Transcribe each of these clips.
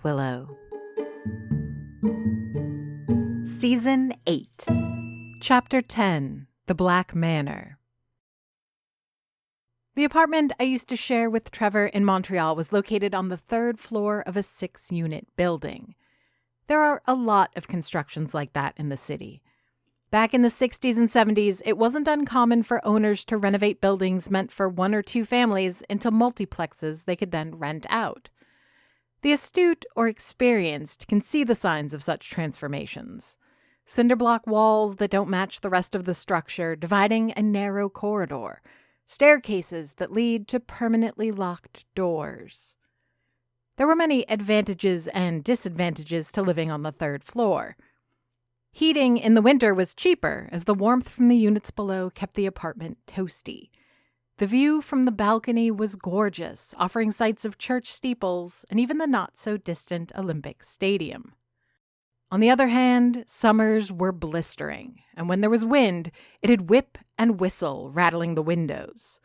Willow. Season 8. Chapter 10. The Black Manor. The apartment I used to share with Trevor in Montreal was located on the 3rd floor of a 6-unit building. There are a lot of constructions like that in the city. Back in the 60s and 70s, it wasn't uncommon for owners to renovate buildings meant for 1 or 2 families into multiplexes they could then rent out. The astute or experienced can see the signs of such transformations. Cinder block walls that don't match the rest of the structure, dividing a narrow corridor. Staircases that lead to permanently locked doors. There were many advantages and disadvantages to living on the 3rd floor. Heating in the winter was cheaper, as the warmth from the units below kept the apartment toasty. The view from the balcony was gorgeous, offering sights of church steeples and even the not-so-distant Olympic Stadium. On the other hand, summers were blistering, and when there was wind, it'd whip and whistle, rattling the windows.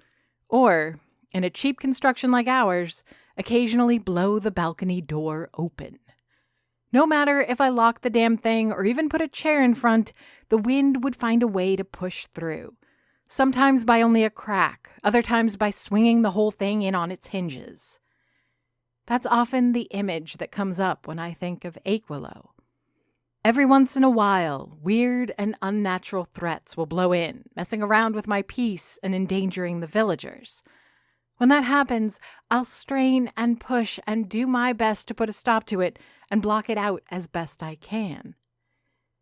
Or, in a cheap construction like ours, occasionally blow the balcony door open. No matter if I locked the damn thing or even put a chair in front, the wind would find a way to push through. Sometimes by only a crack, other times by swinging the whole thing in on its hinges. That's often the image that comes up when I think of Willow. Every once in a while, weird and unnatural threats will blow in, messing around with my peace and endangering the villagers. When that happens, I'll strain and push and do my best to put a stop to it and block it out as best I can.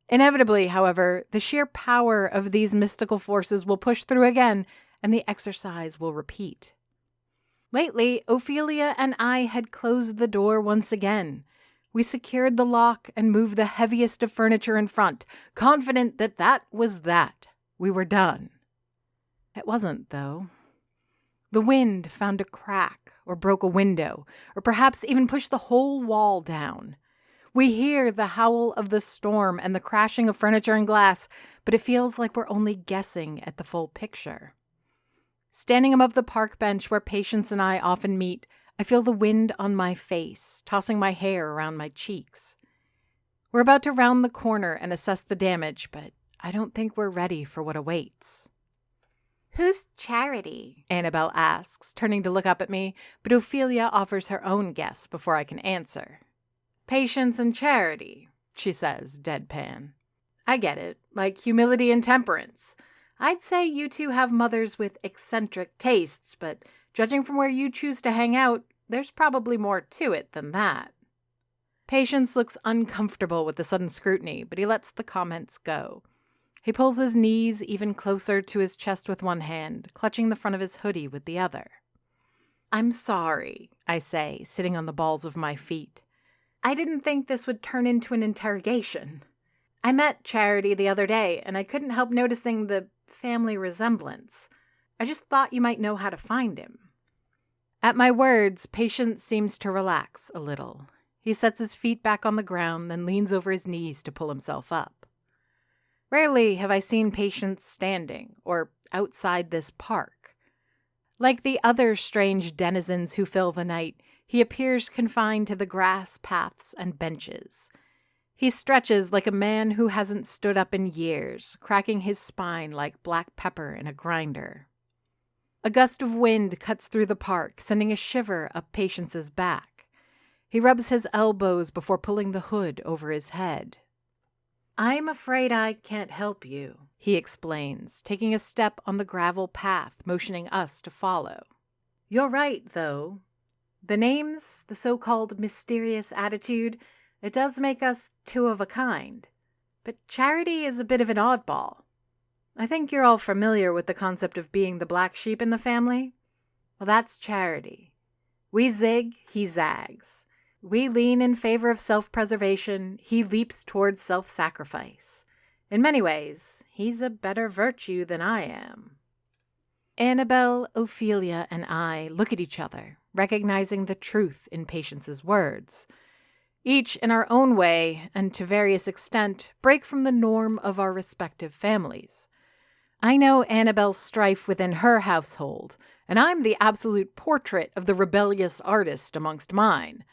Inevitably, however, the sheer power of these mystical forces will push through again, and the exercise will repeat. Lately, Ophelia and I had closed the door once again. We secured the lock and moved the heaviest of furniture in front, confident that that was that. We were done. It wasn't, though. The wind found a crack, or broke a window, or perhaps even pushed the whole wall down. We hear the howl of the storm and the crashing of furniture and glass, but it feels like we're only guessing at the full picture. Standing above the park bench where Patience and I often meet, I feel the wind on my face, tossing my hair around my cheeks. We're about to round the corner and assess the damage, but I don't think we're ready for what awaits. "Who's Charity?" Annabelle asks, turning to look up at me, but Ophelia offers her own guess before I can answer. "Patience and Charity," she says, deadpan. "I get it, like humility and temperance. I'd say you two have mothers with eccentric tastes, but judging from where you choose to hang out, there's probably more to it than that." Patience looks uncomfortable with the sudden scrutiny, but he lets the comments go. He pulls his knees even closer to his chest with one hand, clutching the front of his hoodie with the other. "I'm sorry," I say, sitting on the balls of my feet. "I didn't think this would turn into an interrogation. I met Charity the other day, and I couldn't help noticing the family resemblance. I just thought you might know how to find him." At my words, Patience seems to relax a little. He sets his feet back on the ground, then leans over his knees to pull himself up. Rarely have I seen Patience standing, or outside this park. Like the other strange denizens who fill the night, he appears confined to the grass paths and benches. He stretches like a man who hasn't stood up in years, cracking his spine like black pepper in a grinder. A gust of wind cuts through the park, sending a shiver up Patience's back. He rubs his elbows before pulling the hood over his head. "I'm afraid I can't help you," he explains, taking a step on the gravel path, motioning us to follow. "You're right, though. The names, the so-called mysterious attitude, it does make us two of a kind. But Charity is a bit of an oddball. I think you're all familiar with the concept of being the black sheep in the family? Well, that's Charity. We zig, he zags. We lean in favor of self-preservation, he leaps towards self-sacrifice. In many ways, he's a better virtue than I am." Annabelle, Ophelia, and I look at each other, recognizing the truth in Patience's words. Each, in our own way, and to various extent, break from the norm of our respective families. I know Annabelle's strife within her household, and I'm the absolute portrait of the rebellious artist amongst mine.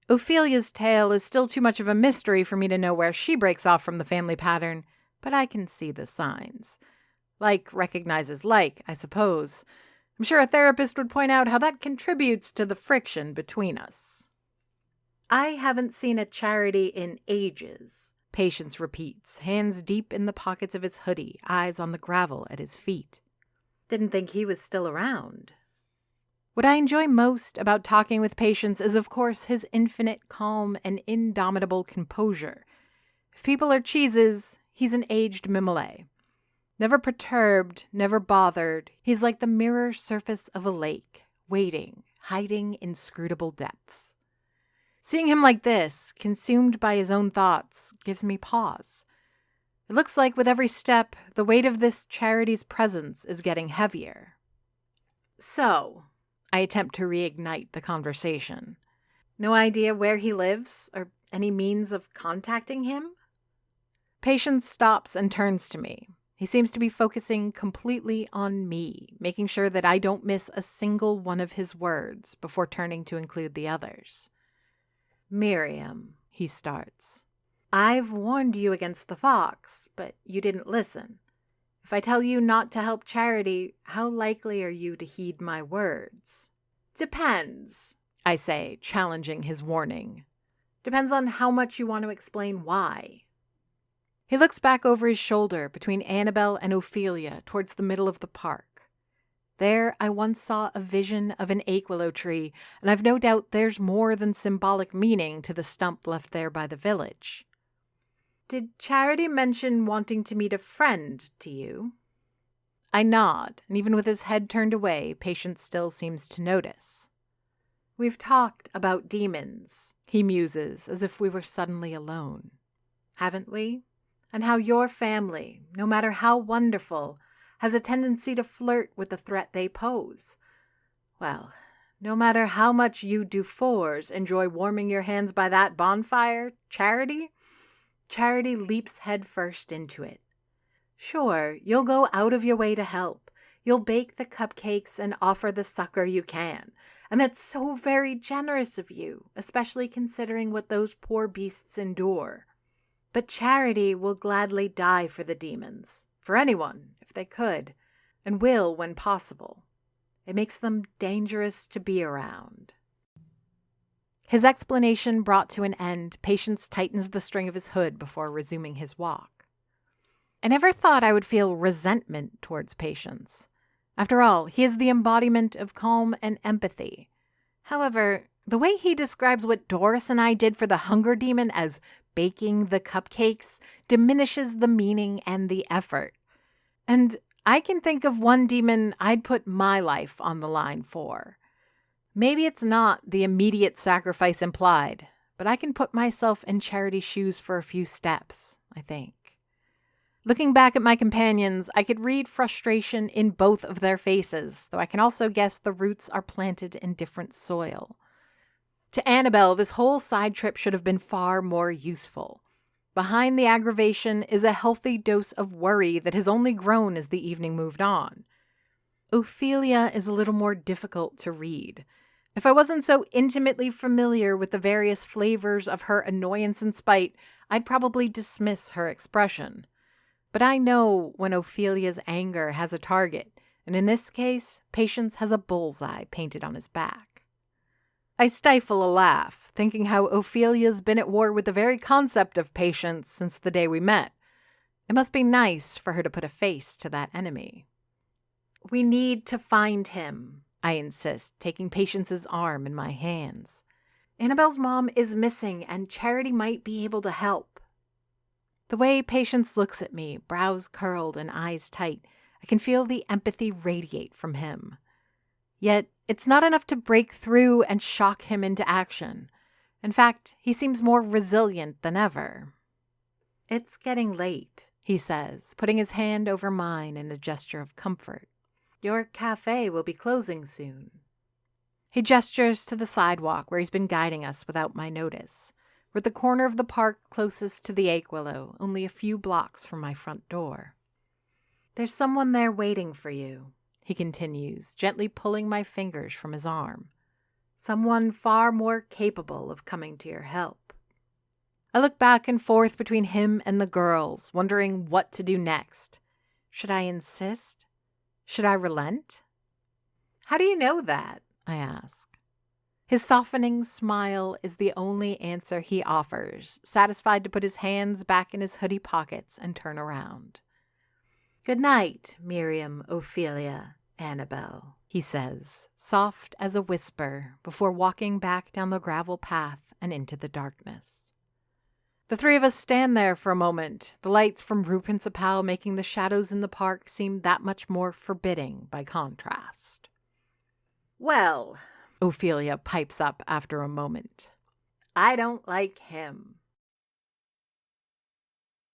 Ophelia's tale is still too much of a mystery for me to know where she breaks off from the family pattern, but I can see the signs. Like recognizes like, I suppose. I'm sure a therapist would point out how that contributes to the friction between us. I haven't seen a Charity in ages, Patience repeats, hands deep in the pockets of his hoodie, eyes on the gravel at his feet. Didn't think he was still around. What I enjoy most about talking with Patience is, of course, his infinite calm and indomitable composure. If people are cheeses, he's an aged mimole. Never perturbed, never bothered, he's like the mirror surface of a lake, waiting, hiding inscrutable depths. Seeing him like this, consumed by his own thoughts, gives me pause. It looks like with every step, the weight of this Charity's presence is getting heavier. So, I attempt to reignite the conversation. No idea where he lives, or any means of contacting him? Patience stops and turns to me. He seems to be focusing completely on me, making sure that I don't miss a single one of his words before turning to include the others. Miriam, he starts. I've warned you against the fox, but you didn't listen. If I tell you not to help Charity, how likely are you to heed my words? Depends, I say, challenging his warning. Depends on how much you want to explain why. He looks back over his shoulder between Annabelle and Ophelia towards the middle of the park. There I once saw a vision of an aquilo tree, and I've no doubt there's more than symbolic meaning to the stump left there by the village. Did Charity mention wanting to meet a friend to you? I nod, and even with his head turned away, Patience still seems to notice. We've talked about demons, he muses, as if we were suddenly alone. Haven't we? And how your family, no matter how wonderful, has a tendency to flirt with the threat they pose. Well, no matter how much you do-fours enjoy warming your hands by that bonfire, Charity leaps headfirst into it. Sure, you'll go out of your way to help. You'll bake the cupcakes and offer the succor you can. And that's so very generous of you, especially considering what those poor beasts endure. But Charity will gladly die for the demons, for anyone, if they could, and will when possible. It makes them dangerous to be around. His explanation brought to an end, Patience tightens the string of his hood before resuming his walk. I never thought I would feel resentment towards Patience. After all, he is the embodiment of calm and empathy. However, the way he describes what Doris and I did for the hunger demon as baking the cupcakes diminishes the meaning and the effort. And I can think of one demon I'd put my life on the line for. Maybe it's not the immediate sacrifice implied, but I can put myself in Charity's shoes for a few steps, I think. Looking back at my companions, I could read frustration in both of their faces, though I can also guess the roots are planted in different soil. To Annabelle, this whole side trip should have been far more useful. Behind the aggravation is a healthy dose of worry that has only grown as the evening moved on. Ophelia is a little more difficult to read. If I wasn't so intimately familiar with the various flavors of her annoyance and spite, I'd probably dismiss her expression. But I know when Ophelia's anger has a target, and in this case, Patience has a bullseye painted on his back. I stifle a laugh, thinking how Ophelia's been at war with the very concept of patience since the day we met. It must be nice for her to put a face to that enemy. We need to find him, I insist, taking Patience's arm in my hands. Annabelle's mom is missing, and Charity might be able to help. The way Patience looks at me, brows curled and eyes tight, I can feel the empathy radiate from him. Yet, it's not enough to break through and shock him into action. In fact, he seems more resilient than ever. It's getting late, he says, putting his hand over mine in a gesture of comfort. Your cafe will be closing soon. He gestures to the sidewalk where he's been guiding us without my notice. We're at the corner of the park closest to the Aquilo, only a few blocks from my front door. There's someone there waiting for you, he continues, gently pulling my fingers from his arm. Someone far more capable of coming to your help. I look back and forth between him and the girls, wondering what to do next. Should I insist? Should I relent? How do you know that? I ask. His softening smile is the only answer he offers, satisfied to put his hands back in his hoodie pockets and turn around. Good night, Miriam, Ophelia, Annabelle, he says, soft as a whisper, before walking back down the gravel path and into the darkness. The three of us stand there for a moment, the lights from Rue Principale making the shadows in the park seem that much more forbidding by contrast. Well, Ophelia pipes up after a moment, I don't like him.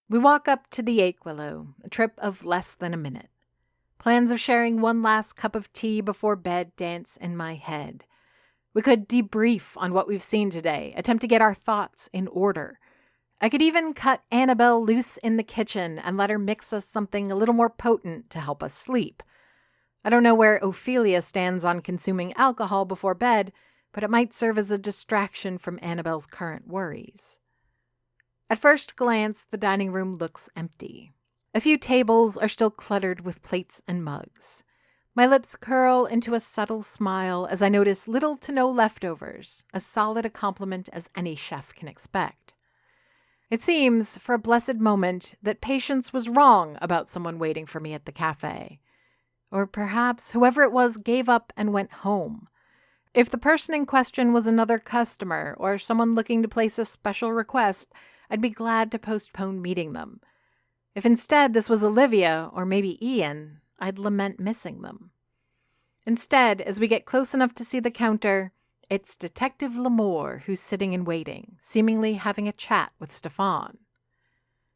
We walk up to the Aquilo, a trip of less than a minute. Plans of sharing one last cup of tea before bed dance in my head. We could debrief on what we've seen today, attempt to get our thoughts in order. I could even cut Annabelle loose in the kitchen and let her mix us something a little more potent to help us sleep. I don't know where Ophelia stands on consuming alcohol before bed, but it might serve as a distraction from Annabelle's current worries. At first glance, the dining room looks empty. A few tables are still cluttered with plates and mugs. My lips curl into a subtle smile as I notice little to no leftovers, as solid a compliment as any chef can expect. It seems, for a blessed moment, that Patience was wrong about someone waiting for me at the cafe. Or perhaps whoever it was gave up and went home. If the person in question was another customer or someone looking to place a special request, I'd be glad to postpone meeting them. If instead this was Olivia or maybe Ian, I'd lament missing them. Instead, as we get close enough to see the counter, it's Detective Lamore who's sitting and waiting, seemingly having a chat with Stefan.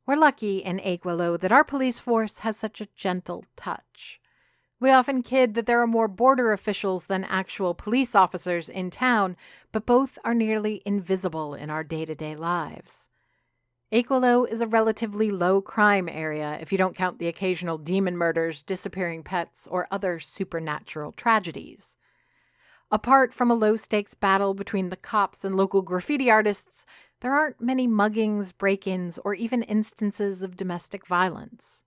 We're lucky in Aquilo that our police force has such a gentle touch. We often kid that there are more border officials than actual police officers in town, but both are nearly invisible in our day-to-day lives. Aquilo is a relatively low-crime area if you don't count the occasional demon murders, disappearing pets, or other supernatural tragedies. Apart from a low-stakes battle between the cops and local graffiti artists, there aren't many muggings, break-ins, or even instances of domestic violence.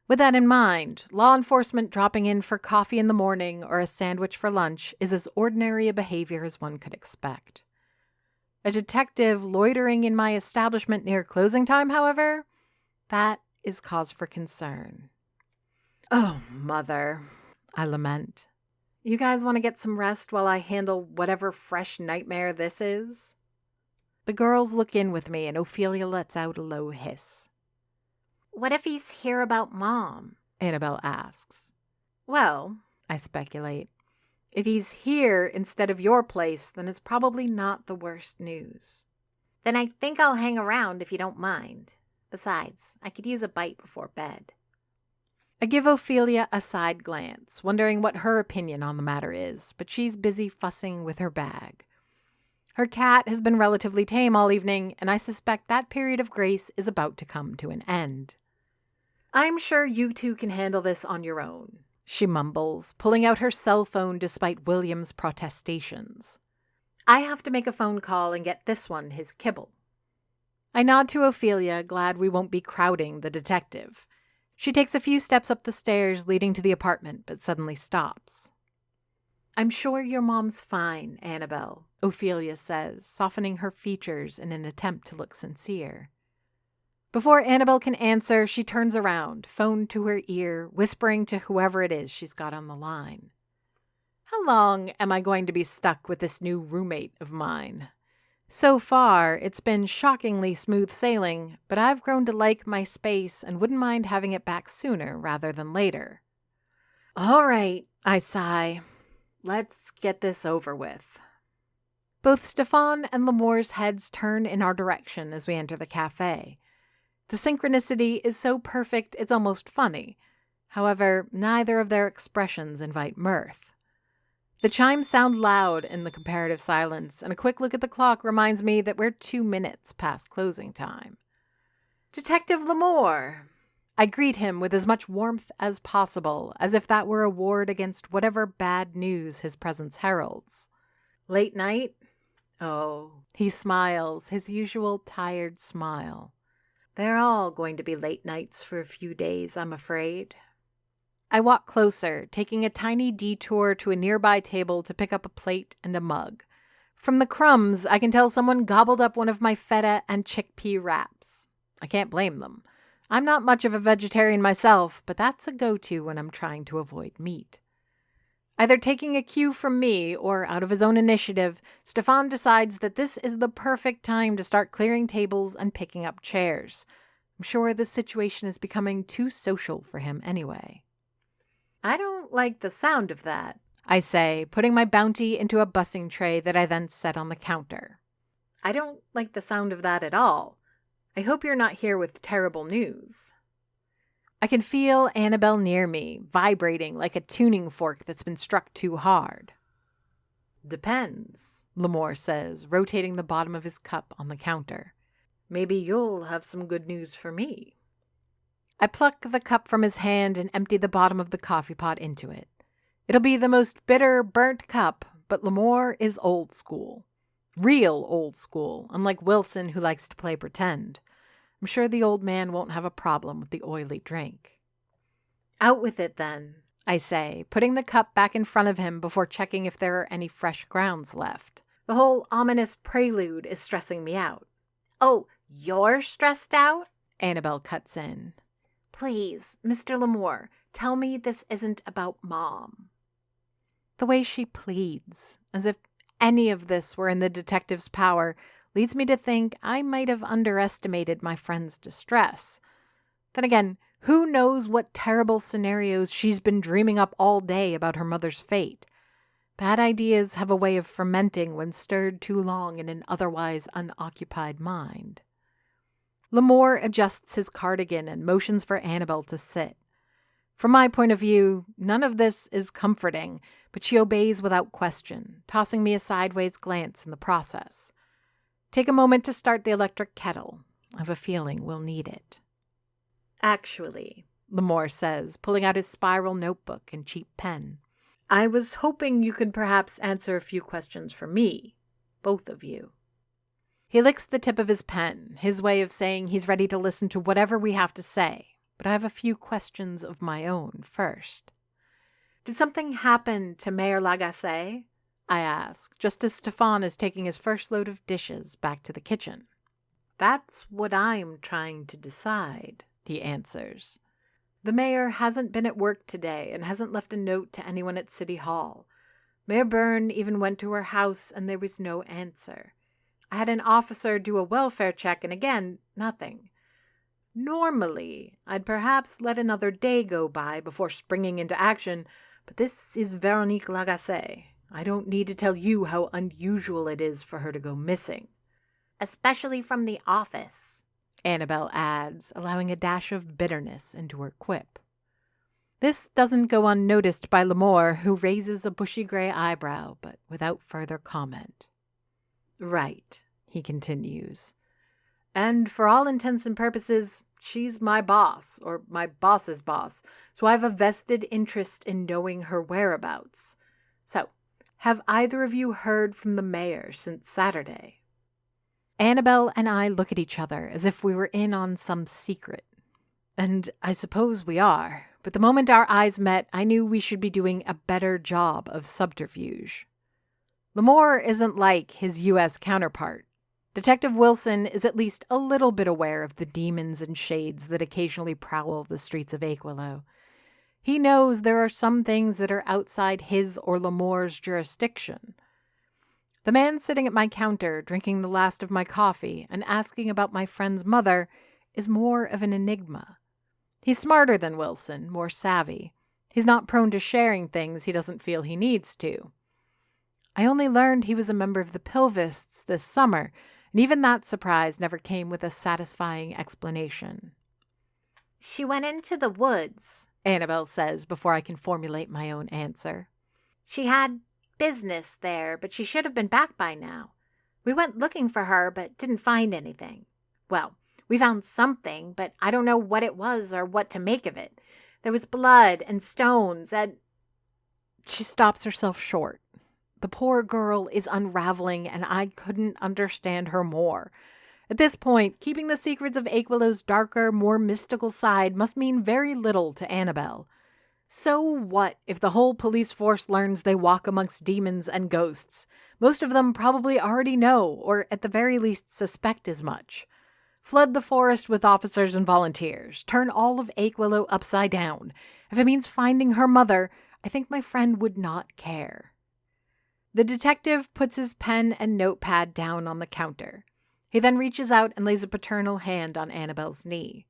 With that in mind, law enforcement dropping in for coffee in the morning or a sandwich for lunch is as ordinary a behavior as one could expect. A detective loitering in my establishment near closing time, however, that is cause for concern. Oh, Mother, I lament. You guys want to get some rest while I handle whatever fresh nightmare this is? The girls look in with me and Ophelia lets out a low hiss. What if he's here about Mom? Annabelle asks. Well, I speculate. If he's here instead of your place, then it's probably not the worst news. Then I think I'll hang around if you don't mind. Besides, I could use a bite before bed. I give Ophelia a side glance, wondering what her opinion on the matter is, but she's busy fussing with her bag. Her cat has been relatively tame all evening, and I suspect that period of grace is about to come to an end. I'm sure you two can handle this on your own, she mumbles, pulling out her cell phone despite William's protestations. I have to make a phone call and get this one his kibble. I nod to Ophelia, glad we won't be crowding the detective. She takes a few steps up the stairs leading to the apartment, but suddenly stops. I'm sure your mom's fine, Annabelle, Ophelia says, softening her features in an attempt to look sincere. Before Annabelle can answer, she turns around, phone to her ear, whispering to whoever it is she's got on the line. How long am I going to be stuck with this new roommate of mine? So far, it's been shockingly smooth sailing, but I've grown to like my space and wouldn't mind having it back sooner rather than later. All right, I sigh. Let's get this over with. Both Stefan and Lamore's heads turn in our direction as we enter the cafe. The synchronicity is so perfect it's almost funny. However, neither of their expressions invite mirth. The chimes sound loud in the comparative silence, and a quick look at the clock reminds me that we're 2 minutes past closing time. Detective Lamore, I greet him with as much warmth as possible, as if that were a ward against whatever bad news his presence heralds. Late night? Oh. He smiles, his usual tired smile. They're all going to be late nights for a few days, I'm afraid. I walk closer, taking a tiny detour to a nearby table to pick up a plate and a mug. From the crumbs, I can tell someone gobbled up one of my feta and chickpea wraps. I can't blame them. I'm not much of a vegetarian myself, but that's a go-to when I'm trying to avoid meat. Either taking a cue from me or out of his own initiative, Stefan decides that this is the perfect time to start clearing tables and picking up chairs. I'm sure this situation is becoming too social for him anyway. I don't like the sound of that, I say, putting my bounty into a bussing tray that I then set on the counter. I don't like the sound of that at all. I hope you're not here with terrible news. I can feel Annabelle near me, vibrating like a tuning fork that's been struck too hard. Depends, Lamore says, rotating the bottom of his cup on the counter. Maybe you'll have some good news for me. I pluck the cup from his hand and empty the bottom of the coffee pot into it. It'll be the most bitter, burnt cup, but Lamore is old school. Real old school, unlike Wilson, who likes to play pretend. I'm sure the old man won't have a problem with the oily drink. Out with it, then, I say, putting the cup back in front of him before checking if there are any fresh grounds left. The whole ominous prelude is stressing me out. Oh, you're stressed out? Annabelle cuts in. Please, Mr. Lamore, tell me this isn't about Mom. The way she pleads, as if any of this were in the detective's power, leads me to think I might have underestimated my friend's distress. Then again, who knows what terrible scenarios she's been dreaming up all day about her mother's fate? Bad ideas have a way of fermenting when stirred too long in an otherwise unoccupied mind. Lamore adjusts his cardigan and motions for Annabelle to sit. From my point of view, none of this is comforting, but she obeys without question, tossing me a sideways glance in the process. Take a moment to start the electric kettle. I have a feeling we'll need it. Actually, Lamore says, pulling out his spiral notebook and cheap pen. I was hoping you could perhaps answer a few questions for me, both of you. He licks the tip of his pen, his way of saying he's ready to listen to whatever we have to say, but I have a few questions of my own first. Did something happen to Mayor Lagacé? I ask, just as Stefan is taking his first load of dishes back to the kitchen. That's what I'm trying to decide, he answers. The mayor hasn't been at work today and hasn't left a note to anyone at City Hall. Mayor Byrne even went to her house and there was no answer. I had an officer do a welfare check and again, nothing. Normally, I'd perhaps let another day go by before springing into action, but this is Veronique Lagacé. I don't need to tell you how unusual it is for her to go missing. Especially from the office, Annabelle adds, allowing a dash of bitterness into her quip. This doesn't go unnoticed by Lamore, who raises a bushy gray eyebrow, but without further comment. Right, he continues. And for all intents and purposes, she's my boss, or my boss's boss, so I have a vested interest in knowing her whereabouts. So, have either of you heard from the mayor since Saturday? Annabelle and I look at each other as if we were in on some secret. And I suppose we are, but the moment our eyes met, I knew we should be doing a better job of subterfuge. Lamore isn't like his U.S. counterpart. Detective Wilson is at least a little bit aware of the demons and shades that occasionally prowl the streets of Aquilo. He knows there are some things that are outside his or Lamore's jurisdiction. The man sitting at my counter, drinking the last of my coffee and asking about my friend's mother, is more of an enigma. He's smarter than Wilson, more savvy. He's not prone to sharing things he doesn't feel he needs to. I only learned he was a member of the Pilvists this summer, and even that surprise never came with a satisfying explanation. She went into the woods, Annabelle says before I can formulate my own answer. She had business there, but she should have been back by now. We went looking for her, but didn't find anything. Well, We found something, but I don't know what it was or what to make of it. There was blood and stones and—" She stops herself short. The poor girl is unraveling, and I couldn't understand her more. At this point, keeping the secrets of Aquilow's darker, more mystical side must mean very little to Annabelle. So what if the whole police force learns they walk amongst demons and ghosts? Most of them probably already know, or at the very least suspect as much. Flood the forest with officers and volunteers. Turn all of Aquillow upside down. If it means finding her mother, I think my friend would not care. The detective puts his pen and notepad down on the counter. He then reaches out and lays a paternal hand on Annabelle's knee.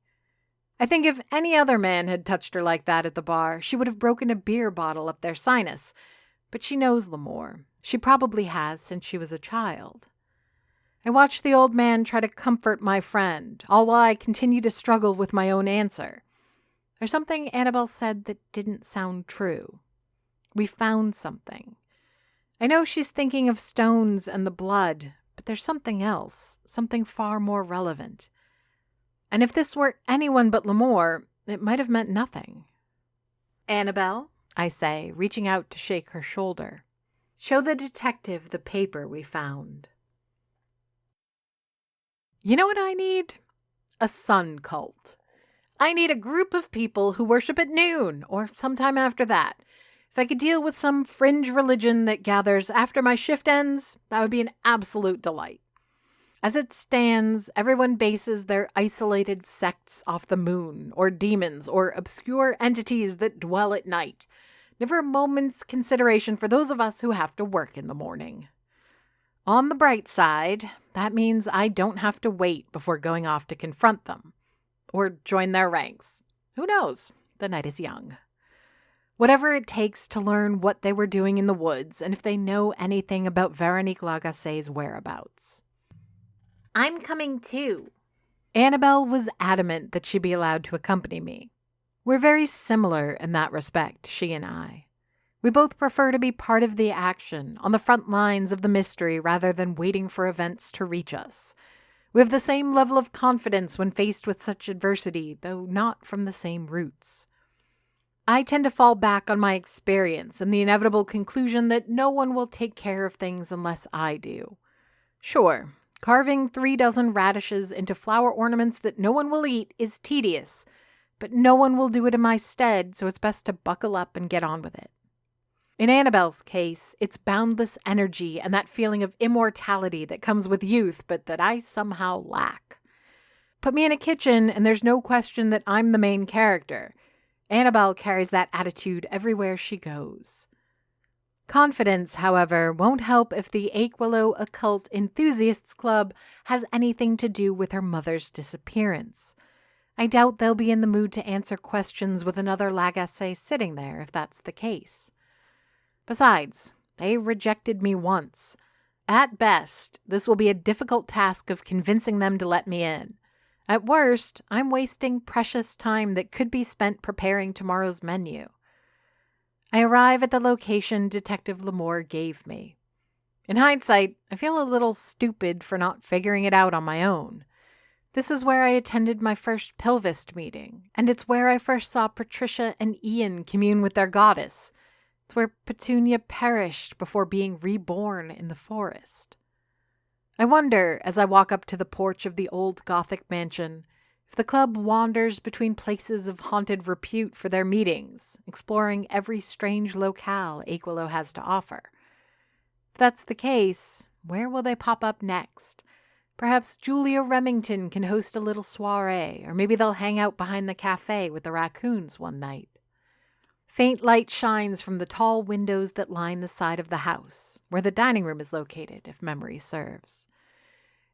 I think if any other man had touched her like that at the bar, she would have broken a beer bottle up their sinus. But she knows Lamore. She probably has since she was a child. I watch the old man try to comfort my friend, all while I continue to struggle with my own answer. There's something Annabelle said that didn't sound true. We found something. I know she's thinking of stones and the blood, but there's something else, something far more relevant. And if this were anyone but Lamore, it might have meant nothing. "Annabelle," I say, reaching out to shake her shoulder. "Show the detective the paper we found." You know what I need? A sun cult. I need a group of people who worship at noon, or sometime after that. If I could deal with some fringe religion that gathers after my shift ends, that would be an absolute delight. As it stands, everyone bases their isolated sects off the moon, or demons, or obscure entities that dwell at night. Never a moment's consideration for those of us who have to work in the morning. On the bright side, that means I don't have to wait before going off to confront them. Or join their ranks. Who knows? The night is young. Whatever it takes to learn what they were doing in the woods and if they know anything about Veronique Lagasse's whereabouts. "I'm coming too." Annabelle was adamant that she be allowed to accompany me. We're very similar in that respect, she and I. We both prefer to be part of the action, on the front lines of the mystery rather than waiting for events to reach us. We have the same level of confidence when faced with such adversity, though not from the same roots. I tend to fall back on my experience and the inevitable conclusion that no one will take care of things unless I do. Sure, carving 36 radishes into flower ornaments that no one will eat is tedious, but no one will do it in my stead, so it's best to buckle up and get on with it. In Annabelle's case, it's boundless energy and that feeling of immortality that comes with youth, but that I somehow lack. Put me in a kitchen and there's no question that I'm the main character. Annabelle carries that attitude everywhere she goes. Confidence, however, won't help if the Aquillow Occult Enthusiasts Club has anything to do with her mother's disappearance. I doubt they'll be in the mood to answer questions with another Lagasse sitting there if that's the case. Besides, they rejected me once. At best, this will be a difficult task of convincing them to let me in. At worst, I'm wasting precious time that could be spent preparing tomorrow's menu. I arrive at the location Detective Lamore gave me. In hindsight, I feel a little stupid for not figuring it out on my own. This is where I attended my first Pilvist meeting, and it's where I first saw Patricia and Ian commune with their goddess. It's where Petunia perished before being reborn in the forest. I wonder, as I walk up to the porch of the old Gothic mansion, if the club wanders between places of haunted repute for their meetings, exploring every strange locale Aquillow has to offer. If that's the case, where will they pop up next? Perhaps Julia Remington can host a little soiree, or maybe they'll hang out behind the cafe with the raccoons one night. Faint light shines from the tall windows that line the side of the house, where the dining room is located, if memory serves.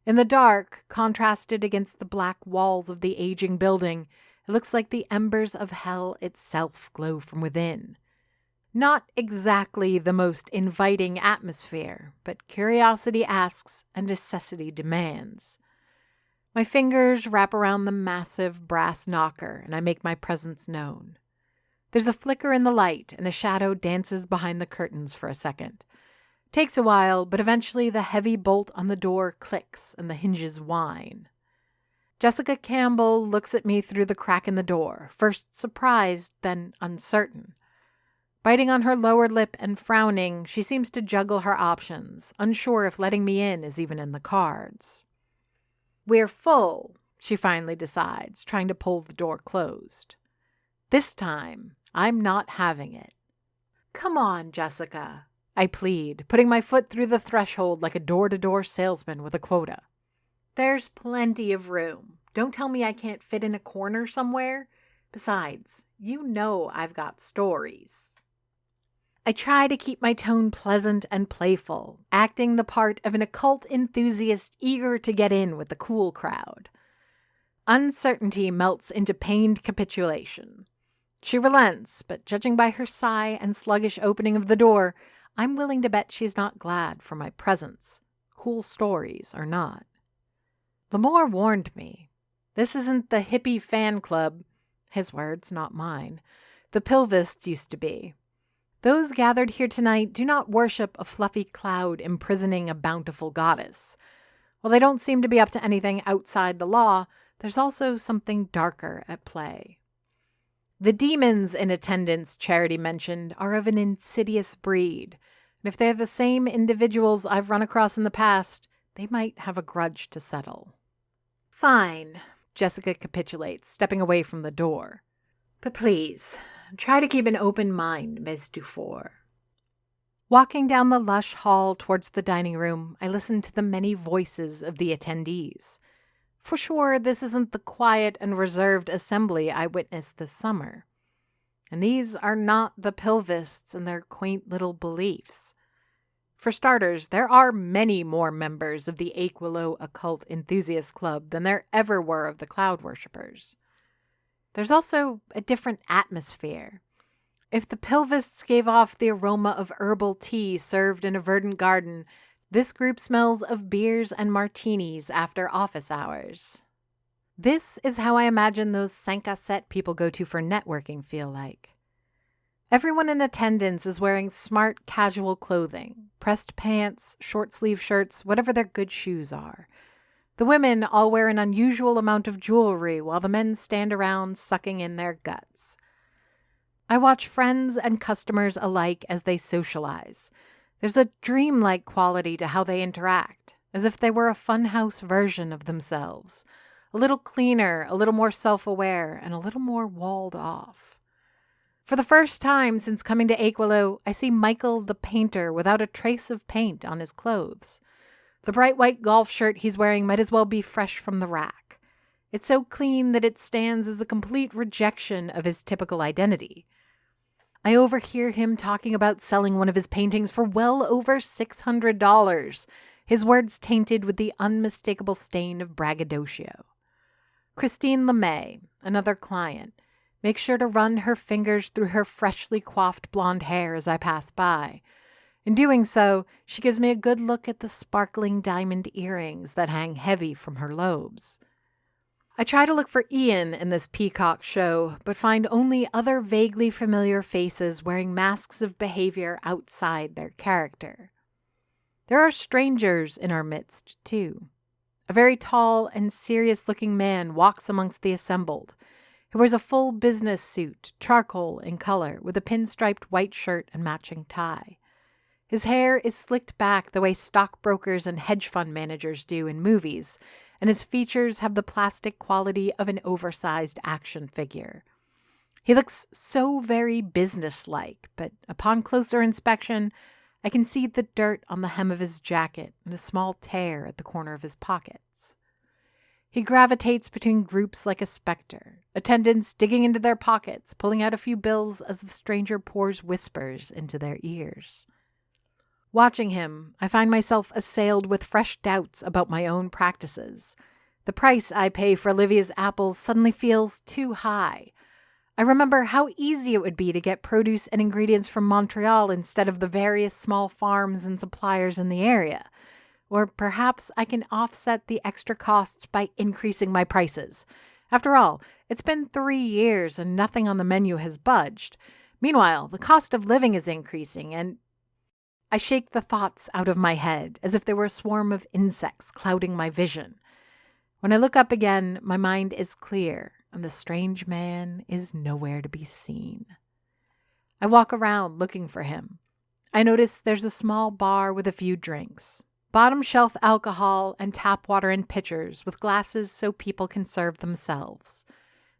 In the dark, contrasted against the black walls of the aging building, it looks like the embers of hell itself glow from within. Not exactly the most inviting atmosphere, but curiosity asks and necessity demands. My fingers wrap around the massive brass knocker, and I make my presence known. There's a flicker in the light, and a shadow dances behind the curtains for a second. Takes a while, but eventually the heavy bolt on the door clicks and the hinges whine. Jessica Campbell looks at me through the crack in the door, first surprised, then uncertain. Biting on her lower lip and frowning, she seems to juggle her options, unsure if letting me in is even in the cards. "We're full," she finally decides, trying to pull the door closed. This time, I'm not having it. "Come on, Jessica," I plead, putting my foot through the threshold like a door-to-door salesman with a quota. "There's plenty of room. Don't tell me I can't fit in a corner somewhere. Besides, you know I've got stories." I try to keep my tone pleasant and playful, acting the part of an occult enthusiast eager to get in with the cool crowd. Uncertainty melts into pained capitulation. She relents, but judging by her sigh and sluggish opening of the door, I'm willing to bet she's not glad for my presence, cool stories or not. Lamore warned me. This isn't the hippie fan club, his words, not mine, the Pilvists used to be. Those gathered here tonight do not worship a fluffy cloud imprisoning a bountiful goddess. While they don't seem to be up to anything outside the law, there's also something darker at play. The demons in attendance Charity mentioned are of an insidious breed, and if they're the same individuals I've run across in the past, they might have a grudge to settle. "Fine," Jessica capitulates, stepping away from the door. "But please, try to keep an open mind, Miss Dufour." Walking down the lush hall towards the dining room, I listen to the many voices of the attendees. For sure, this isn't the quiet and reserved assembly I witnessed this summer. And these are not the Pilvists and their quaint little beliefs. For starters, there are many more members of the Aquilo Occult Enthusiast Club than there ever were of the Cloud Worshippers. There's also a different atmosphere. If the Pilvists gave off the aroma of herbal tea served in a verdant garden, this group smells of beers and martinis after office hours. This is how I imagine those 5 à 7 people go to for networking feel like. Everyone in attendance is wearing smart, casual clothing, pressed pants, short-sleeve shirts, whatever their good shoes are. The women all wear an unusual amount of jewelry while the men stand around sucking in their guts. I watch friends and customers alike as they socialize. There's a dreamlike quality to how they interact, as if they were a funhouse version of themselves, a little cleaner, a little more self-aware, and a little more walled off. For the first time since coming to Aquilo, I see Michael the painter without a trace of paint on his clothes. The bright white golf shirt he's wearing might as well be fresh from the rack. It's so clean that it stands as a complete rejection of his typical identity. I overhear him talking about selling one of his paintings for well over $600, his words tainted with the unmistakable stain of braggadocio. Christine LeMay, another client, makes sure to run her fingers through her freshly coiffed blonde hair as I pass by. In doing so, she gives me a good look at the sparkling diamond earrings that hang heavy from her lobes. I try to look for Ian in this peacock show, but find only other vaguely familiar faces wearing masks of behavior outside their character. There are strangers in our midst, too. A very tall and serious-looking man walks amongst the assembled. He wears a full business suit, charcoal in color, with a pinstriped white shirt and matching tie. His hair is slicked back the way stockbrokers and hedge fund managers do in movies, and his features have the plastic quality of an oversized action figure. He looks so very businesslike, but upon closer inspection, I can see the dirt on the hem of his jacket and a small tear at the corner of his pockets. He gravitates between groups like a specter, attendants digging into their pockets, pulling out a few bills as the stranger pours whispers into their ears. Watching him, I find myself assailed with fresh doubts about my own practices. The price I pay for Olivia's apples suddenly feels too high. I remember how easy it would be to get produce and ingredients from Montreal instead of the various small farms and suppliers in the area. Or perhaps I can offset the extra costs by increasing my prices. After all, it's been 3 years and nothing on the menu has budged. Meanwhile, the cost of living is increasing and I shake the thoughts out of my head as if they were a swarm of insects clouding my vision. When I look up again, my mind is clear, and the strange man is nowhere to be seen. I walk around looking for him. I notice there's a small bar with a few drinks. Bottom shelf alcohol and tap water in pitchers with glasses so people can serve themselves.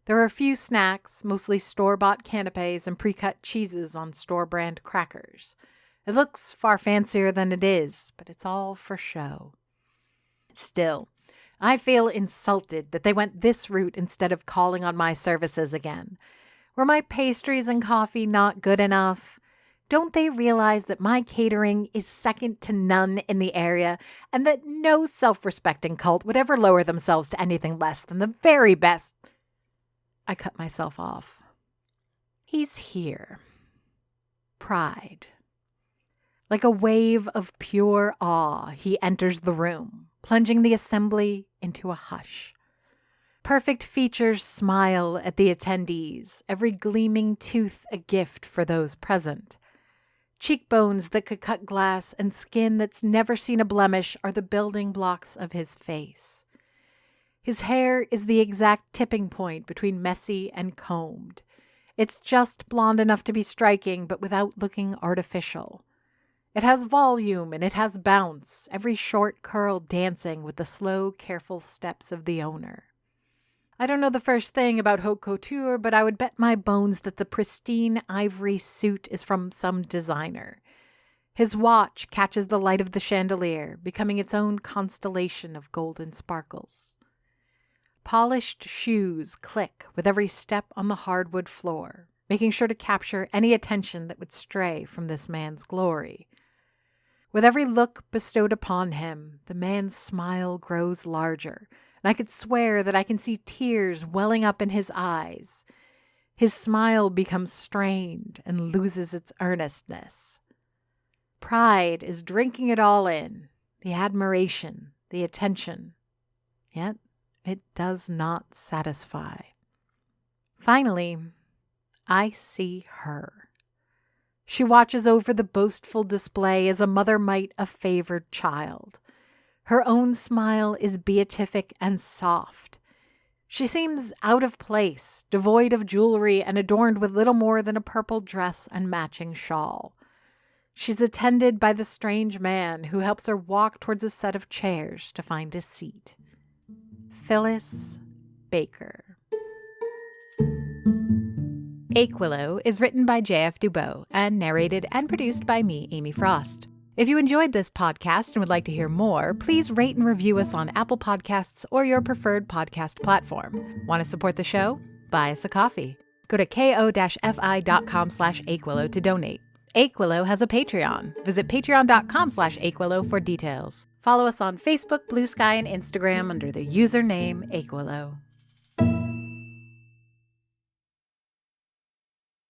There are a few snacks, mostly store-bought canapes and pre-cut cheeses on store-brand crackers. It looks far fancier than it is, but it's all for show. Still, I feel insulted that they went this route instead of calling on my services again. Were my pastries and coffee not good enough? Don't they realize that my catering is second to none in the area and that no self-respecting cult would ever lower themselves to anything less than the very best? I cut myself off. He's here. Pride. Like a wave of pure awe, he enters the room, plunging the assembly into a hush. Perfect features smile at the attendees, every gleaming tooth a gift for those present. Cheekbones that could cut glass and skin that's never seen a blemish are the building blocks of his face. His hair is the exact tipping point between messy and combed. It's just blonde enough to be striking, but without looking artificial. It has volume and it has bounce, every short curl dancing with the slow, careful steps of the owner. I don't know the first thing about haute couture, but I would bet my bones that the pristine ivory suit is from some designer. His watch catches the light of the chandelier, becoming its own constellation of golden sparkles. Polished shoes click with every step on the hardwood floor, making sure to capture any attention that would stray from this man's glory. With every look bestowed upon him, the man's smile grows larger, and I could swear that I can see tears welling up in his eyes. His smile becomes strained and loses its earnestness. Pride is drinking it all in, the admiration, the attention. Yet it does not satisfy. Finally, I see her. She watches over the boastful display as a mother might a favored child. Her own smile is beatific and soft. She seems out of place, devoid of jewelry and adorned with little more than a purple dress and matching shawl. She's attended by the strange man who helps her walk towards a set of chairs to find a seat. Phyllis Baker. Aquilo is written by J.F. Dubow and narrated and produced by me, Amy Frost. If you enjoyed this podcast and would like to hear more, please rate and review us on Apple Podcasts or your preferred podcast platform. Want to support the show? Buy us a coffee. Go to ko-fi.com/Aquilo to donate. Aquilo has a Patreon. Visit patreon.com/Aquilo for details. Follow us on Facebook, Blue Sky, and Instagram under the username Aquilo.